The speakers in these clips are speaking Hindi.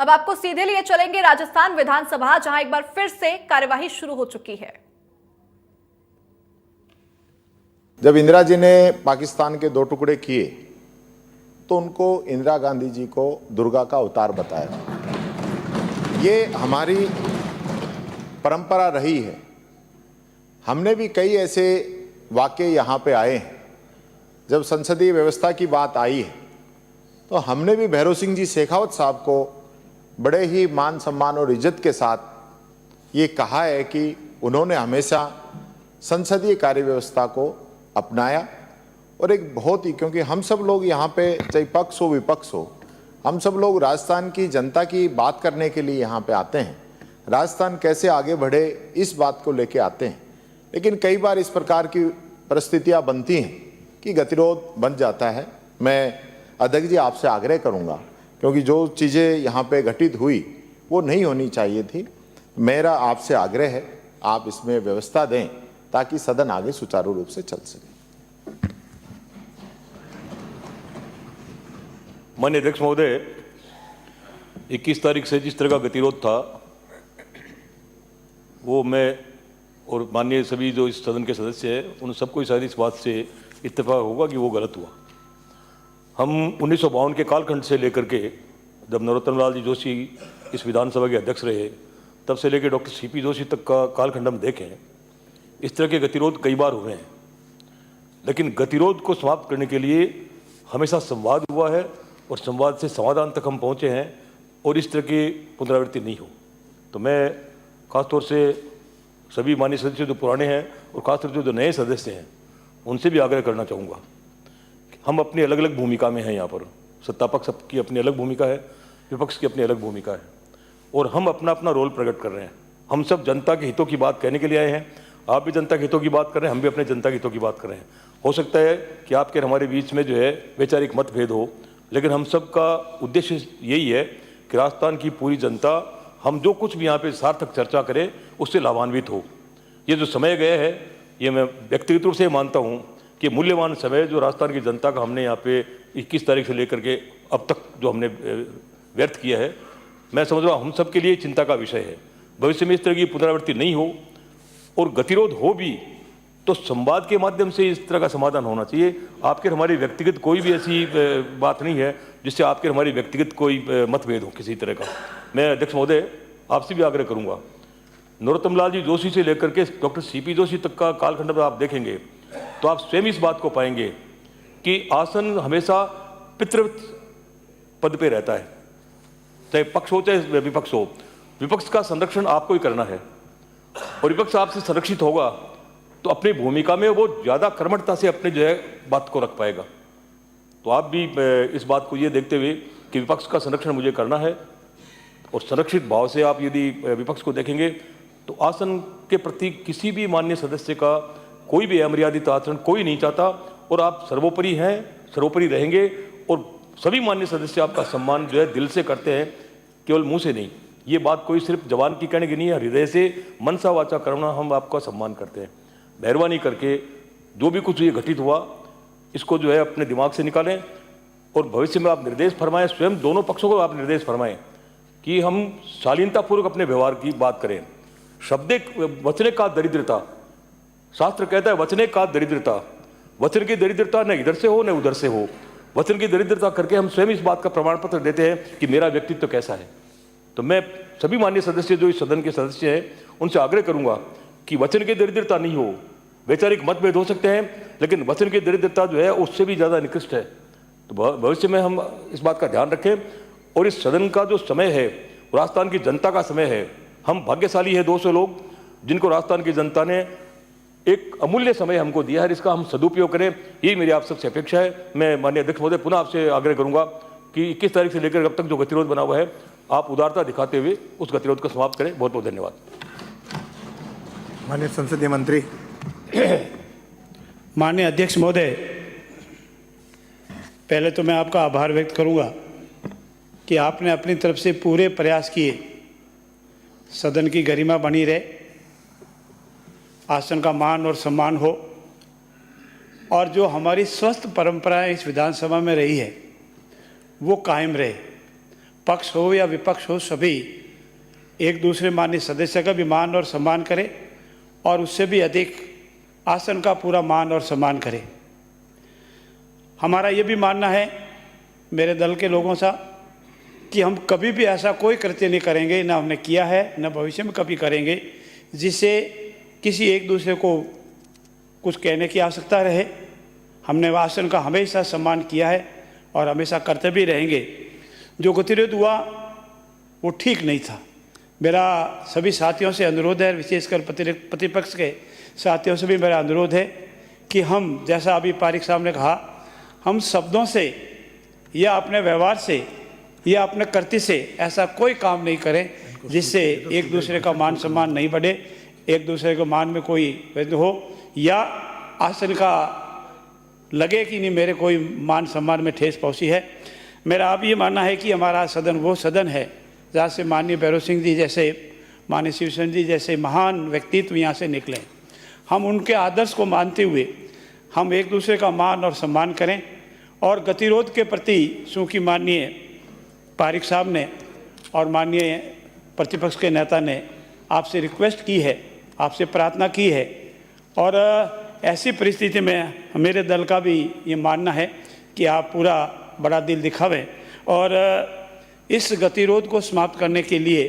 अब आपको सीधे लिए चलेंगे राजस्थान विधानसभा, जहां एक बार फिर से कार्यवाही शुरू हो चुकी है। जब इंदिरा जी ने पाकिस्तान के दो टुकड़े किए तो उनको इंदिरा गांधी जी को दुर्गा का अवतार बताया। ये हमारी परंपरा रही है। हमने भी कई ऐसे वाक़ये यहाँ पे आए हैं। जब संसदीय व्यवस्था की बात आई है तो हमने भी भैरव सिंह जी शेखावत साहब को बड़े ही मान सम्मान और इज्जत के साथ ये कहा है कि उन्होंने हमेशा संसदीय कार्य व्यवस्था को अपनाया और एक बहुत ही, क्योंकि हम सब लोग यहाँ पे चाहे पक्ष हो विपक्ष हो, हम सब लोग राजस्थान की जनता की बात करने के लिए यहाँ पे आते हैं। राजस्थान कैसे आगे बढ़े इस बात को लेके आते हैं। लेकिन कई बार इस प्रकार की परिस्थितियाँ बनती हैं कि गतिरोध बन जाता है। मैं अध्यक्ष जी आपसे आग्रह करूँगा, क्योंकि जो चीज़ें यहाँ पे घटित हुई वो नहीं होनी चाहिए थी। मेरा आपसे आग्रह है आप इसमें व्यवस्था दें ताकि सदन आगे सुचारू रूप से चल सके। माननीय अध्यक्ष महोदय, 21 तारीख से जिस तरह का गतिरोध था वो मैं और माननीय सभी जो इस सदन के सदस्य हैं उन सबको शायद इस बात से इत्तेफाक होगा कि वो गलत हुआ। हम 1952 के कालखंड से लेकर के जब नरोत्तम लाल जी जोशी इस विधानसभा के अध्यक्ष रहे तब से लेकर डॉक्टर सीपी जोशी तक का कालखंड हम देखें, इस तरह के गतिरोध कई बार हुए हैं। लेकिन गतिरोध को समाप्त करने के लिए हमेशा संवाद हुआ है और संवाद से समाधान तक हम पहुँचे हैं और इस तरह की पुनरावृत्ति नहीं हो। तो मैं खासतौर से सभी माननीय सदस्य जो पुराने हैं और खासतौर से जो नए सदस्य हैं उनसे भी आग्रह करना चाहूँगा कि हम अपनी अलग अलग भूमिका में हैं। यहाँ पर सत्ता पक्ष की अपनी अलग भूमिका है, विपक्ष की अपनी अलग भूमिका है और हम अपना अपना रोल प्रकट कर रहे हैं। हम सब जनता के हितों की बात कहने के लिए आए हैं। आप भी जनता के हितों की बात कर रहे हैं, हम भी अपने जनता के हितों की बात कर रहे हैं। हो सकता है कि आपके हमारे बीच में जो है वैचारिक मतभेद हो, लेकिन हम सब का उद्देश्य यही है कि राजस्थान की पूरी जनता, हम जो कुछ भी यहाँ पे सार्थक चर्चा करें उससे लाभान्वित हो। ये जो समय गया है ये मैं व्यक्तिगत रूप से मानता हूँ कि मूल्यवान समय जो राजस्थान की जनता का हमने यहाँ पे 21 तारीख से लेकर के अब तक जो हमने व्यर्थ किया है, मैं समझ रहा हूँ हम सब के लिए चिंता का विषय है। भविष्य में इस तरह की पुनरावृत्ति नहीं हो और गतिरोध हो भी तो संवाद के माध्यम से इस तरह का समाधान होना चाहिए। आपके हमारी व्यक्तिगत कोई भी ऐसी बात नहीं है जिससे आपके हमारी व्यक्तिगत कोई मतभेद हो किसी तरह का। मैं अध्यक्ष महोदय आपसे भी आग्रह करूंगा, नरोत्तम लाल जी जोशी से लेकर के डॉक्टर सीपी जोशी तक का कालखंड में आप देखेंगे तो आप स्वयं इस बात को पाएंगे कि आसन हमेशा पितृ पद पे रहता है, चाहे पक्ष हो चाहे विपक्ष हो। विपक्ष का संरक्षण आपको ही करना है और विपक्ष आपसे संरक्षित होगा तो अपनी भूमिका में वो ज़्यादा कर्मठता से अपने जो है बात को रख पाएगा। तो आप भी इस बात को ये देखते हुए कि विपक्ष का संरक्षण मुझे करना है और संरक्षित भाव से आप यदि विपक्ष को देखेंगे तो आसन के प्रति किसी भी माननीय सदस्य का कोई भी अमर्यादित आचरण कोई नहीं चाहता और आप सर्वोपरि हैं, सर्वोपरि रहेंगे और सभी माननीय सदस्य आपका सम्मान जो है दिल से करते हैं, केवल मुंह से नहीं। ये बात कोई सिर्फ जबान की कहने की नहीं है, हृदय से मनसा वाचा कर्मणा हम आपका सम्मान करते हैं। मेहरबानी करके जो भी कुछ ये घटित हुआ इसको जो है अपने दिमाग से निकालें और भविष्य में आप निर्देश फरमाएं, स्वयं दोनों पक्षों को आप निर्देश फरमाएं कि हम शालीनतापूर्वक अपने व्यवहार की बात करें। शब्दे वचने का दरिद्रता, शास्त्र कहता है वचने का दरिद्रता, वचन की दरिद्रता न इधर से हो न उधर से हो। वचन की दरिद्रता करके हम स्वयं इस बात का प्रमाण पत्र देते हैं कि मेरा व्यक्तित्व कैसा है। तो मैं सभी माननीय सदस्य जो इस सदन के सदस्य हैं उनसे आग्रह करूंगा कि वचन की दरिद्रता नहीं हो। वैचारिक मतभेद हो सकते हैं लेकिन वचन की दरिद्रता जो है उससे भी ज़्यादा निकृष्ट है। तो भविष्य में हम इस बात का ध्यान रखें और इस सदन का जो समय है राजस्थान की जनता का समय है। हम भाग्यशाली है 200 लोग जिनको राजस्थान की जनता ने एक अमूल्य समय हमको दिया है, इसका हम सदुपयोग करें, यही मेरी आप सबसे अपेक्षा है। मैं माननीय अध्यक्ष महोदय पुनः आपसे आग्रह करूंगा कि 21 तारीख से लेकर अब तक जो गतिरोध बना हुआ है आप उदारता दिखाते हुए उस गतिरोध को समाप्त करें। बहुत बहुत धन्यवाद। माननीय संसदीय मंत्री। माननीय अध्यक्ष महोदय, पहले तो मैं आपका आभार व्यक्त करूंगा कि आपने अपनी तरफ से पूरे प्रयास किए, सदन की गरिमा बनी रहे, आसन का मान और सम्मान हो और जो हमारी स्वस्थ परंपराएं इस विधानसभा में रही है वो कायम रहे। पक्ष हो या विपक्ष हो, सभी एक दूसरे माननीय सदस्य का भी मान और सम्मान करें और उससे भी अधिक आसन का पूरा मान और सम्मान करें। हमारा ये भी मानना है मेरे दल के लोगों सा कि हम कभी भी ऐसा कोई कृत्य नहीं करेंगे, ना हमने किया है न भविष्य में कभी करेंगे, जिससे किसी एक दूसरे को कुछ कहने की आवश्यकता रहे। हमने आसन का हमेशा सम्मान किया है और हमेशा करते भी रहेंगे। जो गतिरोध हुआ वो ठीक नहीं था। मेरा सभी साथियों से अनुरोध है, विशेषकर प्रतिपक्ष के साथियों से भी मेरा अनुरोध है कि हम, जैसा अभी पारिक साहब ने कहा, हम शब्दों से या अपने व्यवहार से या अपने कृत्य से ऐसा कोई काम नहीं करें जिससे एक दूसरे का मान सम्मान नहीं बढ़े, एक दूसरे के मान में कोई भेद हो या आसन का लगे कि नहीं मेरे कोई मान सम्मान में ठेस पहुंची है। मेरा अब ये मानना है कि हमारा सदन वो सदन है जहाँ से माननीय भैरव सिंह जी जैसे, माननीय शिवसेना जी जैसे महान व्यक्तित्व यहाँ से निकले। हम उनके आदर्श को मानते हुए हम एक दूसरे का मान और सम्मान करें और गतिरोध के प्रति, चूँकि माननीय पारिक साहब ने और माननीय प्रतिपक्ष के नेता ने आपसे रिक्वेस्ट की है, आपसे प्रार्थना की है और ऐसी परिस्थिति में मेरे दल का भी ये मानना है कि आप पूरा बड़ा दिल दिखावें और इस गतिरोध को समाप्त करने के लिए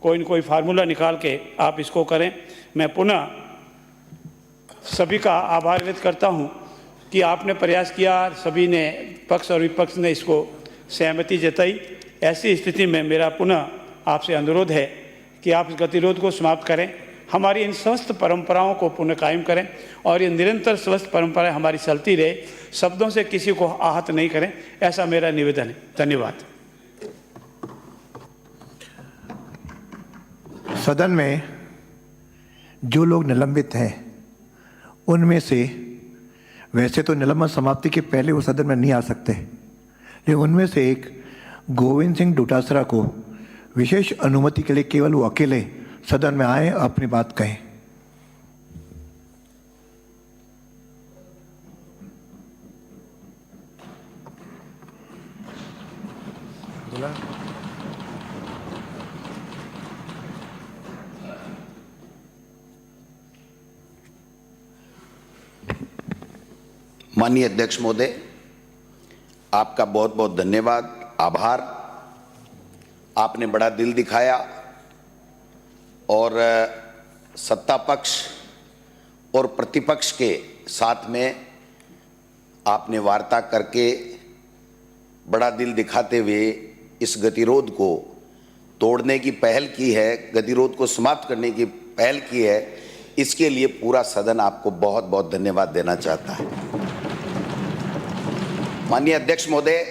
कोई न कोई फार्मूला निकाल के आप इसको करें। मैं पुनः सभी का आभार व्यक्त करता हूं कि आपने प्रयास किया, सभी ने, पक्ष और विपक्ष ने इसको सहमति जताई। ऐसी स्थिति में मेरा पुनः आपसे अनुरोध है कि आप इस गतिरोध को समाप्त करें, हमारी इन स्वस्थ परंपराओं को पुनः कायम करें और ये निरंतर स्वस्थ परंपराएं हमारी चलती रहे, शब्दों से किसी को आहत नहीं करें, ऐसा मेरा निवेदन है। धन्यवाद। सदन में जो लोग निलंबित हैं उनमें से, वैसे तो निलंबन समाप्ति के पहले वो सदन में नहीं आ सकते, लेकिन उनमें से एक गोविंद सिंह डोटासरा को विशेष अनुमति के लिए केवल वो अकेले सदन में आए, अपनी बात कहें। माननीय अध्यक्ष महोदय, आपका बहुत बहुत धन्यवाद, आभार। आपने बड़ा दिल दिखाया और सत्ता पक्ष और प्रतिपक्ष के साथ में आपने वार्ता करके बड़ा दिल दिखाते हुए इस गतिरोध को तोड़ने की पहल की है, गतिरोध को समाप्त करने की पहल की है। इसके लिए पूरा सदन आपको बहुत बहुत धन्यवाद देना चाहता है। माननीय अध्यक्ष महोदय,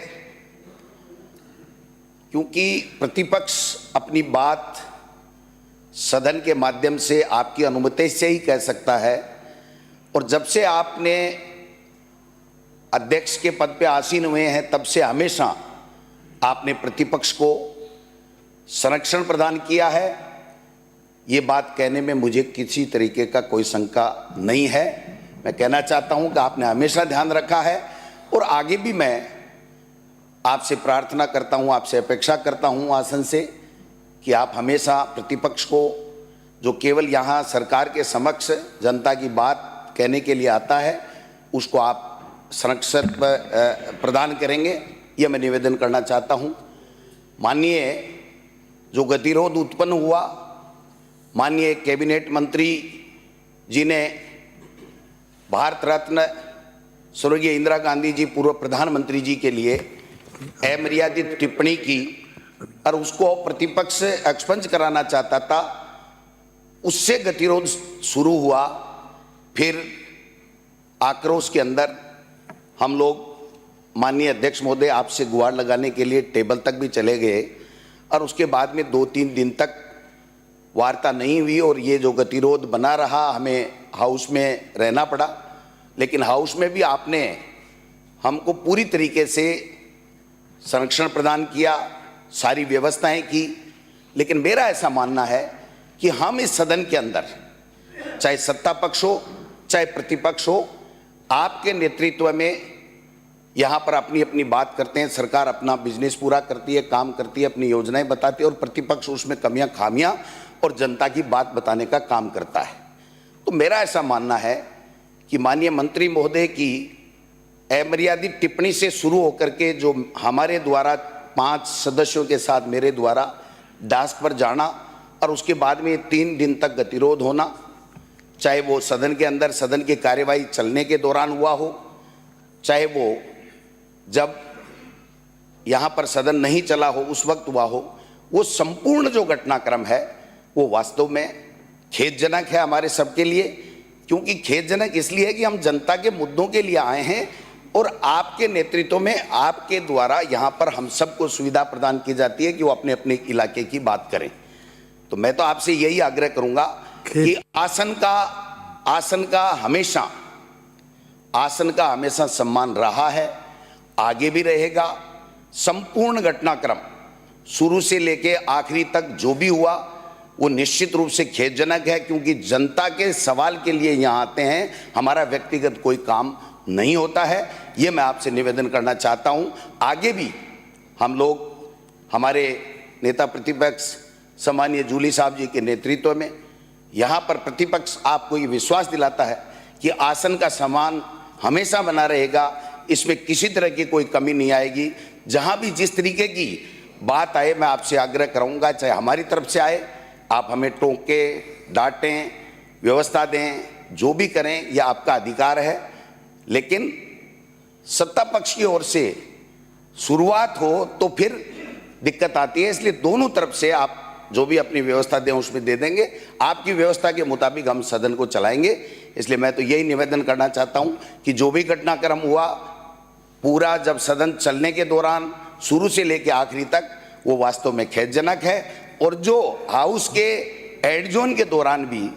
क्योंकि प्रतिपक्ष अपनी बात सदन के माध्यम से आपकी अनुमति से ही कह सकता है और जब से आपने अध्यक्ष के पद पे आसीन हुए हैं तब से हमेशा आपने प्रतिपक्ष को संरक्षण प्रदान किया है। ये बात कहने में मुझे किसी तरीके का कोई शंका नहीं है। मैं कहना चाहता हूं कि आपने हमेशा ध्यान रखा है और आगे भी मैं आपसे प्रार्थना करता हूं, आपसे अपेक्षा करता हूं आसन से कि आप हमेशा प्रतिपक्ष को, जो केवल यहाँ सरकार के समक्ष जनता की बात कहने के लिए आता है, उसको आप संरक्षण प्रदान करेंगे, यह मैं निवेदन करना चाहता हूँ। माननीय जो गतिरोध उत्पन्न हुआ, माननीय कैबिनेट मंत्री जी ने भारत रत्न स्वर्गीय इंदिरा गांधी जी, पूर्व प्रधानमंत्री जी के लिए अमर्यादित टिप्पणी की और उसको प्रतिपक्ष एक्सपंज कराना चाहता था। उससे गतिरोध शुरू हुआ। फिर आक्रोश के अंदर हम लोग, माननीय अध्यक्ष महोदय, आपसे गुहार लगाने के लिए टेबल तक भी चले गए और उसके बाद में 2-3 दिन तक वार्ता नहीं हुई और ये जो गतिरोध बना रहा, हमें हाउस में रहना पड़ा। लेकिन हाउस में भी आपने हमको पूरी तरीके से संरक्षण प्रदान किया, सारी व्यवस्थाएं की। लेकिन मेरा ऐसा मानना है कि हम इस सदन के अंदर, चाहे सत्ता पक्ष हो चाहे प्रतिपक्ष हो, आपके नेतृत्व में यहाँ पर अपनी अपनी बात करते हैं, सरकार अपना बिजनेस पूरा करती है, काम करती है, अपनी योजनाएं बताती है और प्रतिपक्ष उसमें कमियां खामियां और जनता की बात बताने का काम करता है। तो मेरा ऐसा मानना है कि माननीय मंत्री महोदय की अमर्यादित टिप्पणी से शुरू होकर के जो हमारे द्वारा 5 सदस्यों के साथ मेरे द्वारा डास्क पर जाना और उसके बाद में 3 दिन तक गतिरोध होना, चाहे वो सदन के अंदर सदन की कार्यवाही चलने के दौरान हुआ हो, चाहे वो जब यहाँ पर सदन नहीं चला हो उस वक्त हुआ हो, वो संपूर्ण जो घटनाक्रम है वो वास्तव में खेदजनक है हमारे सबके लिए। क्योंकि खेदजनक इसलिए है कि हम जनता के मुद्दों के लिए आए हैं और आपके नेतृत्व में आपके द्वारा यहाँ पर हम सबको सुविधा प्रदान की जाती है कि वो अपने अपने इलाके की बात करें। तो मैं तो आपसे यही आग्रह करूंगा कि आसन का हमेशा सम्मान रहा है, आगे भी रहेगा। संपूर्ण घटनाक्रम शुरू से लेके आखिरी तक जो भी हुआ वो निश्चित रूप से खेदजनक है, क्योंकि जनता के सवाल के लिए यहाँ आते हैं, हमारा व्यक्तिगत कोई काम नहीं होता है। ये मैं आपसे निवेदन करना चाहता हूँ। आगे भी हम लोग हमारे नेता प्रतिपक्ष सम्मानीय जूली साहब जी के नेतृत्व में यहाँ पर प्रतिपक्ष आपको ये विश्वास दिलाता है कि आसन का सम्मान हमेशा बना रहेगा, इसमें किसी तरह की कोई कमी नहीं आएगी। जहाँ भी जिस तरीके की बात आए मैं आपसे आग्रह करूँगा, चाहे हमारी तरफ से आए, आप हमें टोकें, डांटें, व्यवस्था दें, जो भी करें यह आपका अधिकार है। लेकिन सत्ता पक्ष की ओर से शुरुआत हो तो फिर दिक्कत आती है, इसलिए दोनों तरफ से आप जो भी अपनी व्यवस्था दें उसमें दे देंगे। आपकी व्यवस्था के मुताबिक हम सदन को चलाएंगे। इसलिए मैं तो यही निवेदन करना चाहता हूं कि जो भी घटनाक्रम हुआ पूरा जब सदन चलने के दौरान शुरू से लेकर आखिरी तक वो वास्तव में खेदजनक है। और जो हाउस के एडजोन के दौरान भी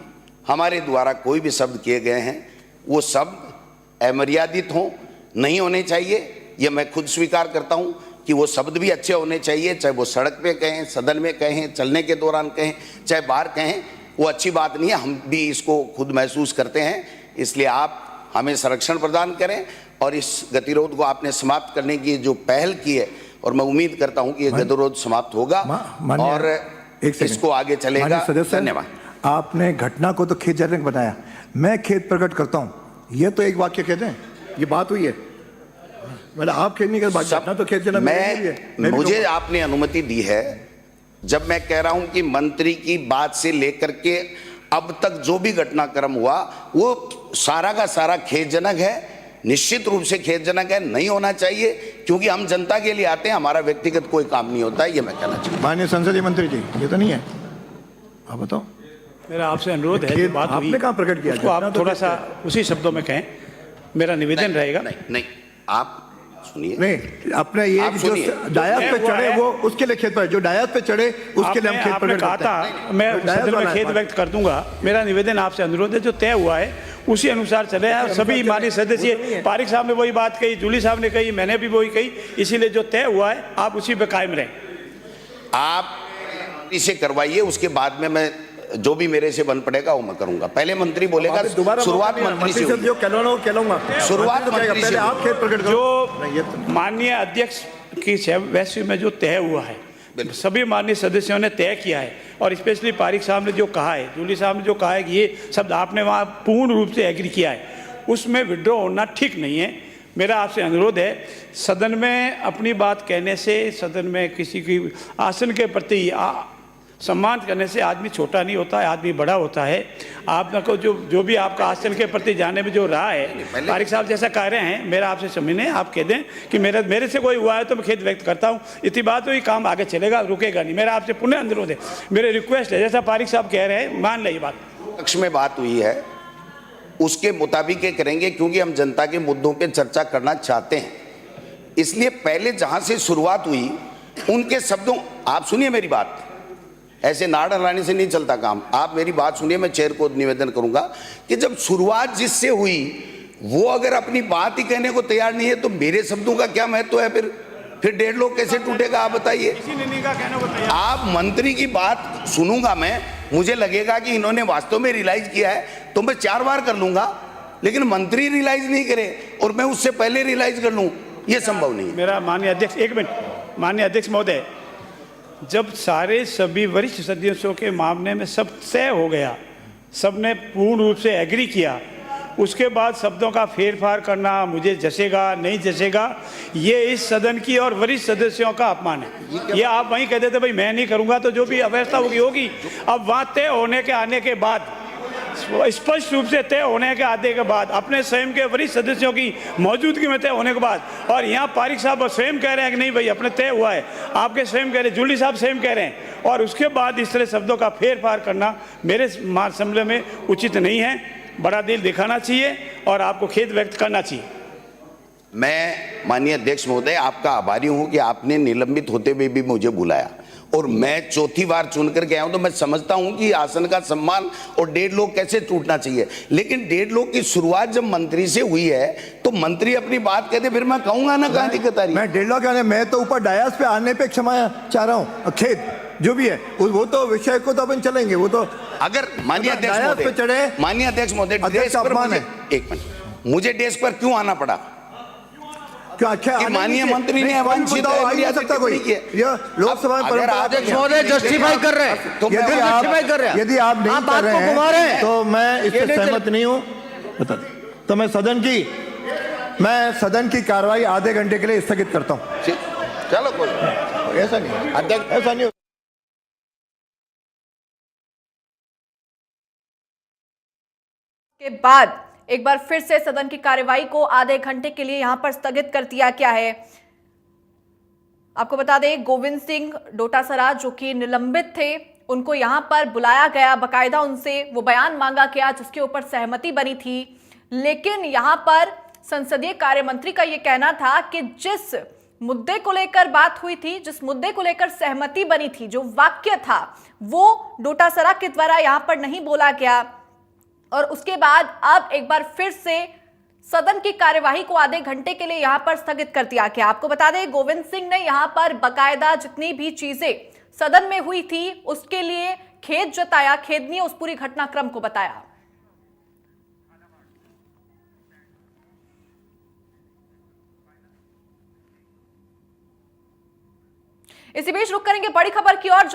हमारे द्वारा कोई भी शब्द किए गए हैं वो शब्द अमर्यादित हों, नहीं होने चाहिए। ये मैं खुद स्वीकार करता हूं कि वो शब्द भी अच्छे होने चाहिए, चाहे वो सड़क पे कहें, सदन में कहें, चलने के दौरान कहें, चाहे बाहर कहें, वो अच्छी बात नहीं है। हम भी इसको खुद महसूस करते हैं। इसलिए आप हमें संरक्षण प्रदान करें और इस गतिरोध को आपने समाप्त करने की जो पहल की है, और मैं उम्मीद करता हूं कि ये गतिरोध समाप्त होगा और इसको आगे चलेगा। धन्यवाद। आपने घटना को तो खेदजनक बताया, मैं खेद प्रकट करता हूं। ये तो एक वाक्य कहते हैं, ये बात हुई है, मतलब आप खेद नहीं कर, घटना तो खेदजनक। मुझे आपने अनुमति दी है, जब मैं कह रहा हूं कि मंत्री की बात से लेकर के अब तक जो भी घटनाक्रम हुआ वो सारा का सारा खेदजनक है, निश्चित रूप से खेदजनक है, नहीं होना चाहिए। क्योंकि हम जनता के लिए आते हैं, हमारा व्यक्तिगत कोई काम नहीं होता है, ये मैं कहना चाहता हूं। माननीय संसदीय मंत्री जी, ये तो नहीं है, आप बताओ। मेरा आपसे अनुरोध है, जो बात आपने कहाँ प्रकट किया, उसको आप थोड़ा सा उसी शब्दों में कहें, मेरा निवेदन रहेगा। नहीं, आप सुनिए। नहीं, अपने ये जो डायस पे चढ़े वो उसके लिए खेद पर, जो डायस पे चढ़े उसके लिए हम खेद प्रकट कहा था, मैं सदन में खेद व्यक्त कर दूंगा। मेरा निवेदन आपसे अनुरोध है, जो तय हुआ है उसी अनुसार चले। सभी माननीय सदस्य, पारिक साहब ने वही बात कही, जूली साहब ने कही, मैंने भी वही कही, इसीलिए जो तय हुआ है आप उसी पे कायम रहें। आप इसे करवाइए, उसके बाद में मैं जो भी मेरे से बन पड़ेगा वो मैं करूंगा। पहले मंत्री बोलेगा, शुरुआत मंत्री से जो कहूंगा, शुरुआत मंत्री से। आप खेद प्रकट करो। जो माननीय अध्यक्ष की वैश्य में जो तय हुआ है, सभी माननीय सदस्यों ने तय किया है, और स्पेशली पारिक साहब ने जो कहा है, जूली साहब ने जो कहा है कि ये शब्द आपने वहाँ पूर्ण रूप से एग्री किया है, उसमें विड्रॉ होना ठीक नहीं है। मेरा आपसे अनुरोध है, सदन में अपनी बात कहने से, सदन में किसी की आसन के प्रति सम्मान करने से आदमी छोटा नहीं होता है, आदमी बड़ा होता है। आपको जो भी आपका आसन के प्रति जाने में जो रहा है, पारिक साहब जैसा कह रहे हैं, मेरा आपसे समझने आप कह दें कि मेरे से कोई हुआ है तो मैं खेद व्यक्त करता हूँ। इतनी बात हुई, काम आगे चलेगा, रुकेगा नहीं। मेरा आपसे पुनः अनुरोध है, मेरे रिक्वेस्ट है, जैसा पारिक साहब कह रहे हैं, मान लीजिए बात पक्ष में बात हुई है उसके मुताबिक ये करेंगे, क्योंकि हम जनता के मुद्दों पर चर्चा करना चाहते हैं। इसलिए पहले जहाँ से शुरुआत हुई उनके शब्दों, आप सुनिए मेरी बात, ऐसे नाड़ हलाने से नहीं चलता काम। आप मेरी बात सुनिए, मैं चेयर को निवेदन करूंगा कि जब शुरुआत जिससे हुई वो अगर अपनी बात ही कहने को तैयार नहीं है तो मेरे शब्दों का क्या महत्व है? फिर 1.5 लोग कैसे टूटेगा, आप बताइए। आप मंत्री की बात सुनूंगा मैं, मुझे लगेगा कि इन्होंने वास्तव में रियलाइज किया है तो मैं 4 बार कर लूंगा, लेकिन मंत्री रियलाइज नहीं करे और मैं उससे पहले रियलाइज कर लूं, ये संभव नहीं है। मेरा माननीय अध्यक्ष, एक मिनट माननीय अध्यक्ष महोदय, जब सारे सभी वरिष्ठ सदस्यों के मामले में सब तय हो गया, सबने पूर्ण रूप से एग्री किया, उसके बाद शब्दों का फेरफार करना मुझे जचेगा नहीं जचेगा, ये इस सदन की और वरिष्ठ सदस्यों का अपमान है। ये आप वहीं कह देते भाई मैं नहीं करूंगा तो जो भी अव्यवस्था होगी होगी। अब वहाँ तय होने के आने के बाद, स्पष्ट रूप से तय होने के आने के बाद, अपने स्वयं के वरिष्ठ सदस्यों की मौजूदगी में तय होने के बाद, और यहाँ पारिक साहब स्वयं कह रहे हैं कि नहीं भाई अपने तय हुआ है, आपके स्वयं कह रहे हैं, जूली साहब स्वयं कह रहे हैं, और उसके बाद इस तरह शब्दों का फेरफार करना मेरे समझ में उचित नहीं है। बड़ा दिल दिखाना चाहिए और आपको खेद व्यक्त करना चाहिए। मैं माननीय अध्यक्ष महोदय आपका आभारी हूं कि आपने निलंबित होते हुए भी मुझे बुलाया, और मैं चौथी बार चुन कर गया हूं, तो मैं समझता हूं कि आसन का सम्मान और 1.5 लोग कैसे टूटना चाहिए। लेकिन 1.5 लोग की शुरुआत जब मंत्री से हुई है तो मंत्री अपनी बात कहते, फिर मैं कहूंगा ना कहां दिक्कत आ रही है। मैं 1.5 लाख, मैं तो ऊपर डायस पे आने पे क्षमा चाह रहा हूँ, खेद जो भी है वो तो विषय को तो अपन चलेंगे, वो तो अगर माननीय अध्यक्ष डायस पे चढ़े, महोदय, माननीय अध्यक्ष महोदय, डेस्क पर मुझे, एक मिनट, मुझे डेस्क पर क्यों आना पड़ा? क्या अच्छा कि माननीय मंत्री ने वांछित सकता कोई लोकसभा में अध्यक्ष महोदय जस्टिफाई कर रहे हैं, तो जस्टिफाई कर रहे हैं। यदि आप नहीं बात कर को घुमा रहे रहे हैं हैं तो मैं इससे ये नहीं सहमत नहीं हूं। तो मैं सदन की कार्रवाई आधे घंटे के लिए स्थगित करता हूं। चलो कोई ऐसा नहीं अध्यक्ष, ऐसा नहीं। के बाद एक बार फिर से सदन की कार्यवाही को आधे घंटे के लिए यहां पर स्थगित कर दिया गया है। आपको बता दें, गोविंद सिंह डोटासरा जो कि निलंबित थे, उनको यहां पर बुलाया गया, बकायदा उनसे वो बयान मांगा गया जिसके ऊपर सहमति बनी थी। लेकिन यहां पर संसदीय कार्य मंत्री का यह कहना था कि जिस मुद्दे को लेकर बात हुई थी, जिस मुद्दे को लेकर सहमति बनी थी, जो वाक्य था, वो डोटासरा के द्वारा यहां पर नहीं बोला गया। और उसके बाद अब एक बार फिर से सदन की कार्यवाही को आधे घंटे के लिए यहां पर स्थगित कर दिया गया। आपको बता दें, गोविंद सिंह ने यहां पर बकायदा जितनी भी चीजें सदन में हुई थी उसके लिए खेद जताया, खेदनीय उस पूरी घटनाक्रम को बताया। इसी बीच रुक करेंगे बड़ी खबर की ओर।